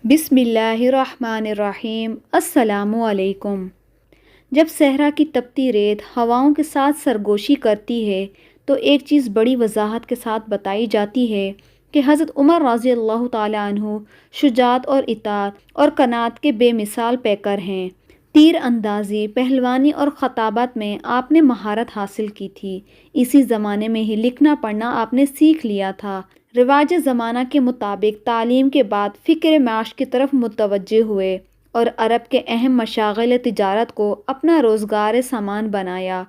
بسم اللہ الرحمن الرحیم۔ السلام علیکم۔ جب صحرا کی تپتی ریت ہواؤں کے ساتھ سرگوشی کرتی ہے تو ایک چیز بڑی وضاحت کے ساتھ بتائی جاتی ہے کہ حضرت عمر رضی اللہ تعالیٰ عنہ شجاعت اور اطاعت اور قناعت کے بے مثال پیکر ہیں۔ تیر اندازی، پہلوانی اور خطابت میں آپ نے مہارت حاصل کی تھی۔ اسی زمانے میں ہی لکھنا پڑھنا آپ نے سیکھ لیا تھا۔ رواج زمانہ کے مطابق تعلیم کے بعد فکر معاش کی طرف متوجہ ہوئے اور عرب کے اہم مشاغل تجارت کو اپنا روزگار سامان بنایا۔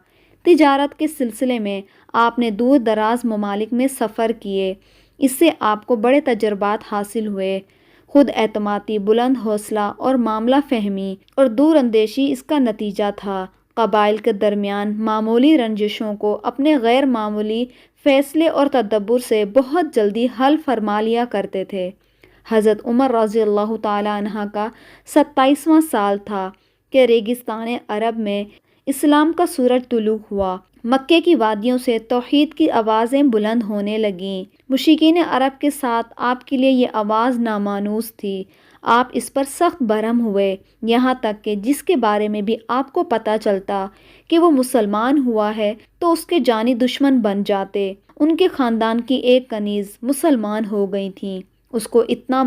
تجارت کے سلسلے میں آپ نے دور دراز ممالک میں سفر کیے۔ اس سے آپ کو بڑے تجربات حاصل ہوئے۔ خود اعتمادی، بلند حوصلہ اور معاملہ فہمی اور دور اندیشی اس کا نتیجہ تھا۔ قبائل کے درمیان معمولی رنجشوں کو اپنے غیر معمولی فیصلے اور تدبر سے بہت جلدی حل فرما لیا کرتے تھے۔ حضرت عمر رضی اللہ تعالیٰ عنہ کا 27واں سال تھا کہ ریگستان عرب میں اسلام کا سورج طلوع ہوا۔ مکے کی وادیوں سے توحید کی آوازیں بلند ہونے لگیں۔ مشرکین عرب کے ساتھ آپ کے لیے یہ آواز نامانوس تھی۔ آپ اس پر سخت برہم ہوئے، یہاں تک کہ جس کے بارے میں بھی آپ کو پتہ چلتا کہ وہ مسلمان ہوا ہے تو اس کے جانی دشمن بن جاتے۔ ان کے خاندان کی ایک کنیز مسلمان ہو گئی تھیں۔ اس کو اتنا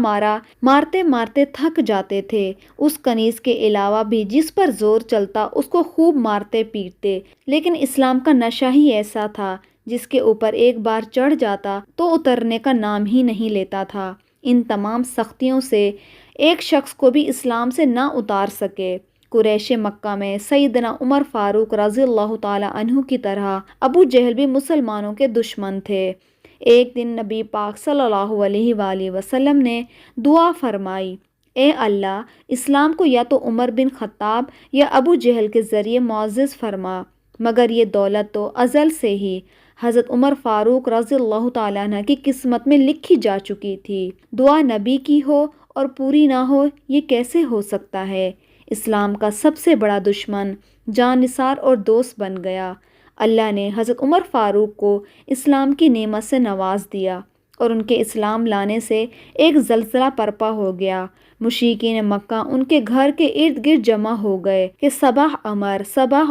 مارتے مارتے تھک جاتے تھے۔ اس کنیز کے علاوہ بھی جس پر زور چلتا اس کو خوب مارتے پیٹتے، لیکن اسلام کا نشہ ہی ایسا تھا جس کے اوپر ایک بار چڑھ جاتا تو اترنے کا نام ہی نہیں لیتا تھا۔ ان تمام سختیوں سے ایک شخص کو بھی اسلام سے نہ اتار سکے۔ قریش مکہ میں سیدنا عمر فاروق رضی اللہ تعالیٰ عنہ کی طرح ابو جہل بھی مسلمانوں کے دشمن تھے۔ ایک دن نبی پاک صلی اللہ علیہ وآلہ وسلم نے دعا فرمائی، اے اللہ، اسلام کو یا تو عمر بن خطاب یا ابو جہل کے ذریعے معزز فرما، مگر یہ دولت تو ازل سے ہی حضرت عمر فاروق رضی اللہ تعالیٰ عنہ کی قسمت میں لکھی جا چکی تھی۔ دعا نبی کی ہو اور پوری نہ ہو، یہ کیسے ہو سکتا ہے؟ اسلام کا سب سے بڑا دشمن جان نثار اور دوست بن گیا۔ اللہ نے حضرت عمر فاروق کو اسلام کی نعمت سے نواز دیا اور ان کے اسلام لانے سے ایک زلزلہ برپا ہو گیا۔ مشرکین مکہ ان کے گھر کے ارد گرد جمع ہو گئے کہ صباح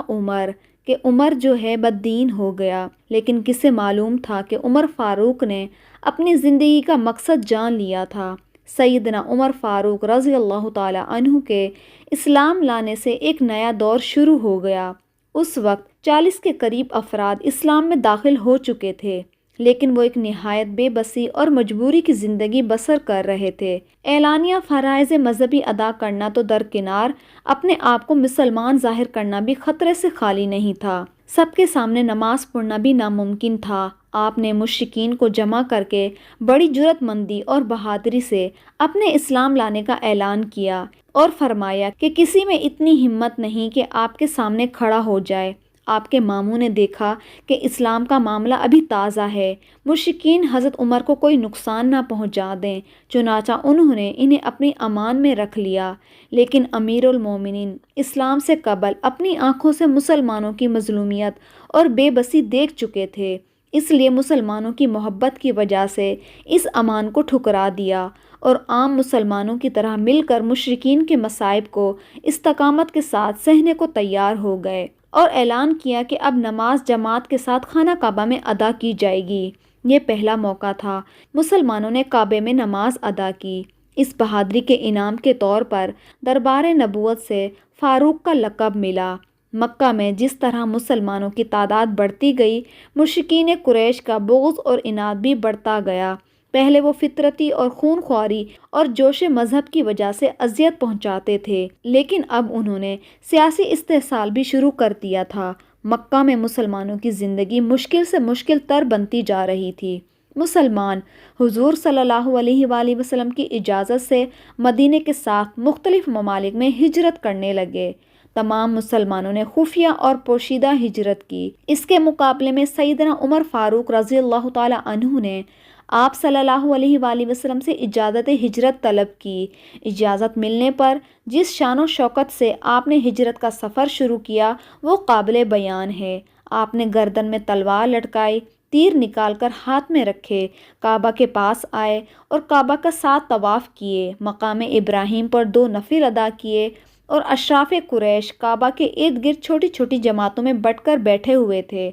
عمر کہ عمر جو ہے بد دین ہو گیا۔ لیکن کسے معلوم تھا کہ عمر فاروق نے اپنی زندگی کا مقصد جان لیا تھا۔ سیدنا عمر فاروق رضی اللہ تعالیٰ عنہ کے اسلام لانے سے ایک نیا دور شروع ہو گیا۔ اس وقت 40 کے قریب افراد اسلام میں داخل ہو چکے تھے، لیکن وہ ایک نہایت بے بسی اور مجبوری کی زندگی بسر کر رہے تھے۔ اعلانیہ فرائض مذہبی ادا کرنا تو درکنار، اپنے آپ کو مسلمان ظاہر کرنا بھی خطرے سے خالی نہیں تھا۔ سب کے سامنے نماز پڑھنا بھی ناممکن تھا۔ آپ نے مشرکین کو جمع کر کے بڑی جرأت مندی اور بہادری سے اپنے اسلام لانے کا اعلان کیا اور فرمایا کہ کسی میں اتنی ہمت نہیں کہ آپ کے سامنے کھڑا ہو جائے۔ آپ کے ماموں نے دیکھا کہ اسلام کا معاملہ ابھی تازہ ہے، مشرکین حضرت عمر کو کوئی نقصان نہ پہنچا دیں، چنانچہ انہوں نے انہیں اپنی امان میں رکھ لیا۔ لیکن امیر المومنین اسلام سے قبل اپنی آنکھوں سے مسلمانوں کی مظلومیت اور بے بسی دیکھ چکے تھے، اس لیے مسلمانوں کی محبت کی وجہ سے اس امان کو ٹھکرا دیا اور عام مسلمانوں کی طرح مل کر مشرکین کے مصائب کو استقامت کے ساتھ سہنے کو تیار ہو گئے اور اعلان کیا کہ اب نماز جماعت کے ساتھ خانہ کعبہ میں ادا کی جائے گی۔ یہ پہلا موقع تھا مسلمانوں نے کعبے میں نماز ادا کی۔ اس بہادری کے انعام کے طور پر دربار نبوت سے فاروق کا لقب ملا۔ مکہ میں جس طرح مسلمانوں کی تعداد بڑھتی گئی، مشرکین قریش کا بغض اور عناد بھی بڑھتا گیا۔ پہلے وہ فطرتی اور خون خواری اور جوش مذہب کی وجہ سے اذیت پہنچاتے تھے، لیکن اب انہوں نے سیاسی استحصال بھی شروع کر دیا تھا۔ مکہ میں مسلمانوں کی زندگی مشکل سے مشکل تر بنتی جا رہی تھی۔ مسلمان حضور صلی اللہ علیہ وآلہ وسلم کی اجازت سے مدینے کے ساتھ مختلف ممالک میں ہجرت کرنے لگے۔ تمام مسلمانوں نے خفیہ اور پوشیدہ ہجرت کی۔ اس کے مقابلے میں سیدنا عمر فاروق رضی اللہ تعالیٰ عنہ نے آپ صلی اللہ علیہ وآلہ وسلم سے اجازت ہجرت طلب کی۔ اجازت ملنے پر جس شان و شوکت سے آپ نے ہجرت کا سفر شروع کیا وہ قابل بیان ہے۔ آپ نے گردن میں تلوار لٹکائی، تیر نکال کر ہاتھ میں رکھے کعبہ کے پاس آئے اور کعبہ کا 7 طواف کیے، مقام ابراہیم پر 2 نفل ادا کیے اور اشراف قریش کعبہ کے ارد گرد چھوٹی چھوٹی جماعتوں میں بٹ کر بیٹھے ہوئے تھے۔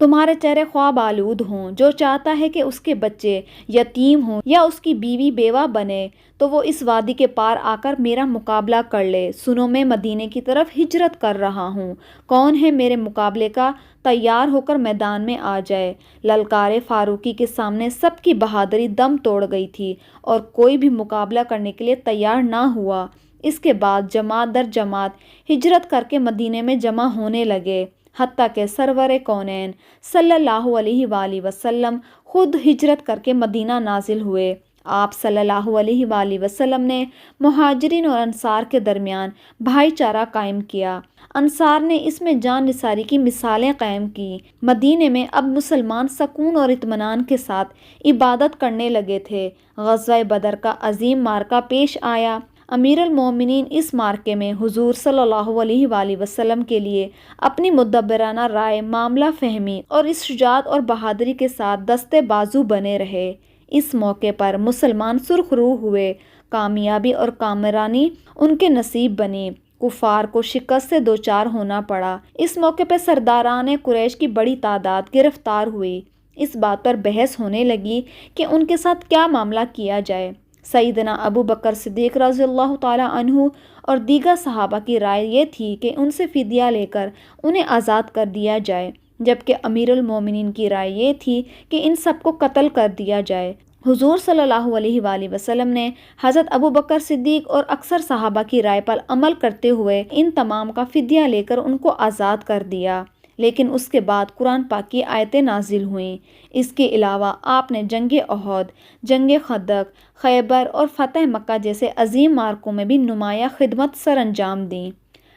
تمہارے چہرے خواب آلود ہوں، جو چاہتا ہے کہ اس کے بچے یتیم ہوں یا اس کی بیوی بیوہ بنے تو وہ اس وادی کے پار آ کر میرا مقابلہ کر لے۔ سنو، میں مدینے کی طرف ہجرت کر رہا ہوں، کون ہے میرے مقابلے کا؟ تیار ہو کر میدان میں آ جائے۔ للکار فاروقی کے سامنے سب کی بہادری دم توڑ گئی تھی اور کوئی بھی مقابلہ کرنے کے لیے تیار نہ ہوا۔ اس کے بعد جماعت در جماعت ہجرت کر کے مدینے میں جمع ہونے لگے، حتیٰ کہ سرور کونین صلی اللہ علیہ وآلہ وسلم خود ہجرت کر کے مدینہ نازل ہوئے۔ آپ صلی اللہ علیہ وآلہ وسلم نے مہاجرین اور انصار کے درمیان بھائی چارہ قائم کیا۔ انصار نے اس میں جان نثاری کی مثالیں قائم کی۔ مدینے میں اب مسلمان سکون اور اطمینان کے ساتھ عبادت کرنے لگے تھے۔ غزوہ بدر کا عظیم معرکہ پیش آیا۔ امیر المومنین اس معرکے میں حضور صلی اللہ علیہ وآلہ وسلم کے لیے اپنی مدبرانہ رائے، معاملہ فہمی اور اس شجاعت اور بہادری کے ساتھ دستے بازو بنے رہے۔ اس موقع پر مسلمان سرخ روح ہوئے، کامیابی اور کامرانی ان کے نصیب بنی، کفار کو شکست سے دوچار ہونا پڑا۔ اس موقع پہ سرداران قریش کی بڑی تعداد گرفتار ہوئی۔ اس بات پر بحث ہونے لگی کہ ان کے ساتھ کیا معاملہ کیا جائے۔ سیدنا ابو بکر صدیق رضی اللہ تعالیٰ عنہ اور دیگر صحابہ کی رائے یہ تھی کہ ان سے فدیہ لے کر انہیں آزاد کر دیا جائے، جبکہ امیر المومنین کی رائے یہ تھی کہ ان سب کو قتل کر دیا جائے۔ حضور صلی اللہ علیہ وآلہ وسلم نے حضرت ابو بکر صدیق اور اکثر صحابہ کی رائے پر عمل کرتے ہوئے ان تمام کا فدیہ لے کر ان کو آزاد کر دیا، لیکن اس کے بعد قرآن پاک کی آیتیں نازل ہوئیں۔ اس کے علاوہ آپ نے جنگ احد، جنگ خندق، خیبر اور فتح مکہ جیسے عظیم معرکوں میں بھی نمایاں خدمت سر انجام دیں۔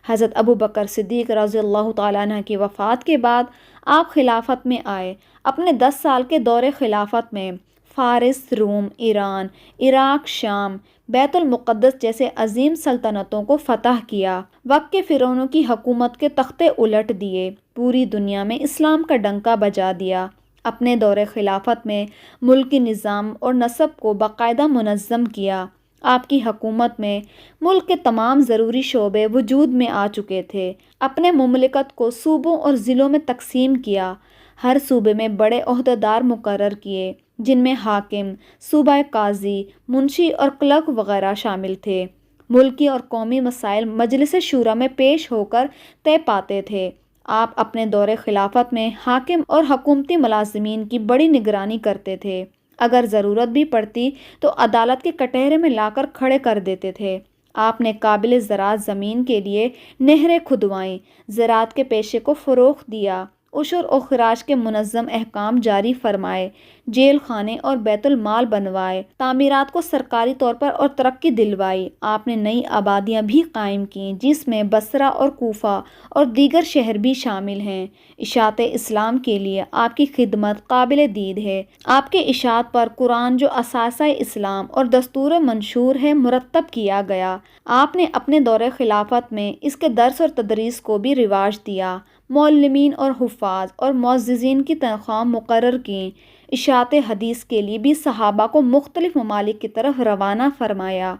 حضرت ابو بکر صدیق رضی اللہ تعالیٰ عنہ کی وفات کے بعد آپ خلافت میں آئے۔ اپنے 10 سال کے دور خلافت میں فارس، روم، ایران، عراق، شام، بیت المقدس جیسے عظیم سلطنتوں کو فتح کیا۔ وقت کے فرعونوں کی حکومت کے تختے الٹ دیے، پوری دنیا میں اسلام کا ڈنکا بجا دیا۔ اپنے دور خلافت میں ملکی نظام اور نصب کو باقاعدہ منظم کیا۔ آپ کی حکومت میں ملک کے تمام ضروری شعبے وجود میں آ چکے تھے۔ اپنے مملکت کو صوبوں اور ضلعوں میں تقسیم کیا۔ ہر صوبے میں بڑے عہدیدار مقرر کیے، جن میں حاکم، صوبہ قاضی، منشی اور کلرک وغیرہ شامل تھے۔ ملکی اور قومی مسائل مجلس شورا میں پیش ہو کر طے پاتے تھے۔ آپ اپنے دور خلافت میں حاکم اور حکومتی ملازمین کی بڑی نگرانی کرتے تھے۔ اگر ضرورت بھی پڑتی تو عدالت کے کٹہرے میں لا کر کھڑے کر دیتے تھے۔ آپ نے قابل زراعت زمین کے لیے نہریں کھدوائیں، زراعت کے پیشے کو فروغ دیا، عشر و خراج کے منظم احکام جاری فرمائے، جیل خانے اور بیت المال بنوائے، تعمیرات کو سرکاری طور پر اور ترقی دلوائی۔ آپ نے نئی آبادیاں بھی قائم کیں، جس میں بصرہ اور کوفہ اور دیگر شہر بھی شامل ہیں۔ اشاعت اسلام کے لیے آپ کی خدمت قابل دید ہے۔ آپ کے اشاعت پر قرآن جو اثاثہ اسلام اور دستور منشور ہے مرتب کیا گیا۔ آپ نے اپنے دور خلافت میں اس کے درس اور تدریس کو بھی رواج دیا، معلمین اور حفاظ اور معززین کی تنخواہ مقرر کیں۔ اشاعت حدیث کے لیے بھی صحابہ کو مختلف ممالک کی طرف روانہ فرمایا۔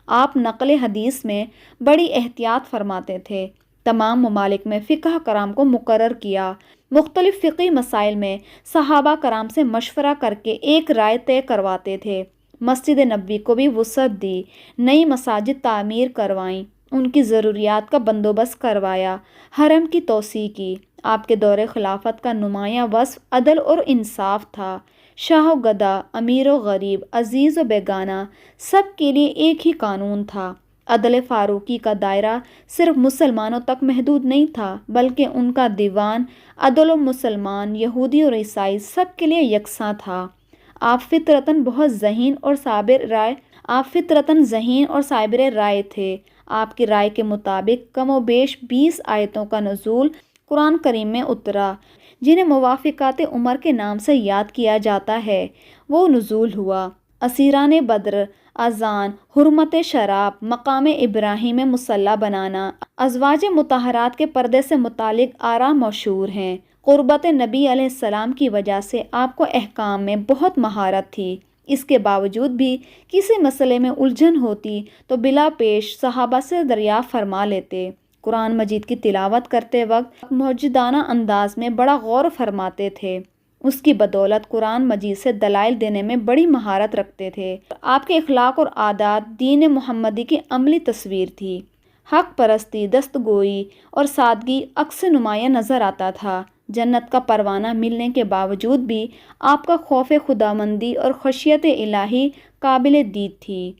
آپ نقل حدیث میں بڑی احتیاط فرماتے تھے۔ تمام ممالک میں فقہ کرام کو مقرر کیا۔ مختلف فقہی مسائل میں صحابہ کرام سے مشورہ کر کے ایک رائے طے کرواتے تھے۔ مسجد نبوی کو بھی وسعت دی، نئی مساجد تعمیر کروائیں، ان کی ضروریات کا بندوبست کروایا، حرم کی توسیع کی۔ آپ کے دور خلافت کا نمایاں وصف عدل اور انصاف تھا۔ شاہ و گدا، امیر و غریب، عزیز و بیگانہ، سب کے لیے ایک ہی قانون تھا۔ عدل فاروقی کا دائرہ صرف مسلمانوں تک محدود نہیں تھا، بلکہ ان کا دیوان عدل و مسلمان، یہودی اور عیسائی سب کے لیے یکساں تھا۔ آپ فطرتاً بہت ذہین اور صابر رائے تھے۔ آپ کی رائے کے مطابق کم و بیش 20 آیتوں کا نزول قرآن کریم میں اترا، جنہیں موافقات عمر کے نام سے یاد کیا جاتا ہے۔ وہ نزول ہوا۔ اسیران بدر، اذان، حرمت شراب، مقام ابراہیم مصلی بنانا، ازواج مطہرات کے پردے سے متعلق آراء مشہور ہیں۔ قربت نبی علیہ السلام کی وجہ سے آپ کو احکام میں بہت مہارت تھی۔ اس کے باوجود بھی کسی مسئلے میں الجھن ہوتی تو بلا پیش صحابہ سے دریافت فرما لیتے۔ قرآن مجید کی تلاوت کرتے وقت موجودانہ انداز میں بڑا غور فرماتے تھے۔ اس کی بدولت قرآن مجید سے دلائل دینے میں بڑی مہارت رکھتے تھے۔ آپ کے اخلاق اور عادات دین محمدی کی عملی تصویر تھی۔ حق پرستی، دستگوئی اور سادگی عکس نمایاں نظر آتا تھا۔ جنت کا پروانہ ملنے کے باوجود بھی آپ کا خوف خداوندی اور خشیت الہی قابل دید تھی۔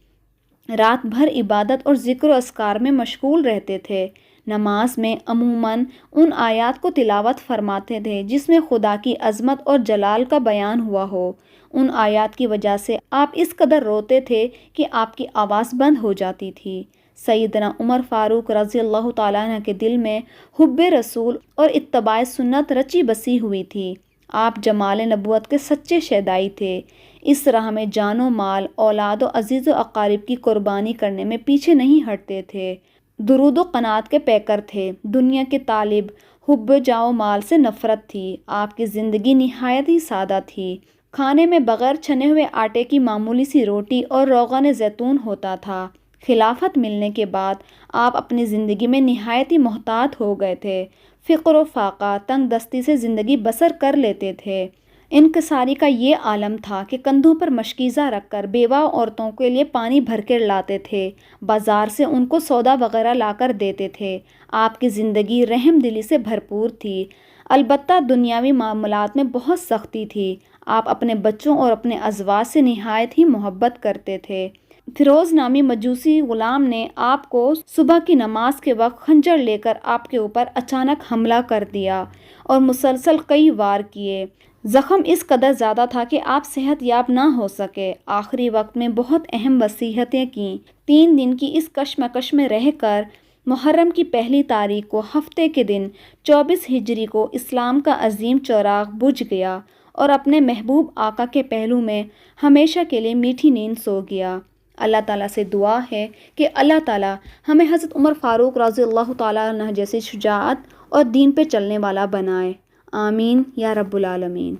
رات بھر عبادت اور ذکر و اذکار میں مشغول رہتے تھے۔ نماز میں عموماً ان آیات کو تلاوت فرماتے تھے جس میں خدا کی عظمت اور جلال کا بیان ہوا ہو۔ ان آیات کی وجہ سے آپ اس قدر روتے تھے کہ آپ کی آواز بند ہو جاتی تھی۔ سیدنا عمر فاروق رضی اللہ تعالیٰ عنہ کے دل میں حب رسول اور اتباع سنت رچی بسی ہوئی تھی۔ آپ جمال نبوت کے سچے شیدائی تھے۔ اس راہ میں جان و مال، اولاد و عزیز و اقارب کی قربانی کرنے میں پیچھے نہیں ہٹتے تھے۔ درود و قناعت کے پیکر تھے۔ دنیا کے طالب، حب جاہ و مال سے نفرت تھی۔ آپ کی زندگی نہایت ہی سادہ تھی۔ کھانے میں بغیر چھنے ہوئے آٹے کی معمولی سی روٹی اور روغن زیتون ہوتا تھا۔ خلافت ملنے کے بعد آپ اپنی زندگی میں نہایت ہی محتاط ہو گئے تھے۔ فقر و فاقہ، تنگ دستی سے زندگی بسر کر لیتے تھے۔ انکساری کا یہ عالم تھا کہ کندھوں پر مشکیزہ رکھ کر بیوہ عورتوں کے لیے پانی بھر کے لاتے تھے، بازار سے ان کو سودا وغیرہ لا کر دیتے تھے۔ آپ کی زندگی رحم دلی سے بھرپور تھی، البتہ دنیاوی معاملات میں بہت سختی تھی۔ آپ اپنے بچوں اور اپنے ازواج سے نہایت ہی محبت کرتے تھے۔ فیروز نامی مجوسی غلام نے آپ کو صبح کی نماز کے وقت خنجر لے کر آپ کے اوپر اچانک حملہ کر دیا اور مسلسل کئی وار کیے۔ زخم اس قدر زیادہ تھا کہ آپ صحت یاب نہ ہو سکے۔ آخری وقت میں بہت اہم وصیتیں کیں۔ 3 دن کی اس کشمکش میں رہ کر محرم کی پہلی تاریخ کو ہفتے کے دن 24 ہجری کو اسلام کا عظیم چراغ بجھ گیا اور اپنے محبوب آقا کے پہلو میں ہمیشہ کے لیے میٹھی نیند سو گیا۔ اللہ تعالیٰ سے دعا ہے کہ اللہ تعالیٰ ہمیں حضرت عمر فاروق رضی اللہ تعالیٰ عنہ جیسی شجاعت اور دین پہ چلنے والا بنائے۔ آمین یا رب العالمین۔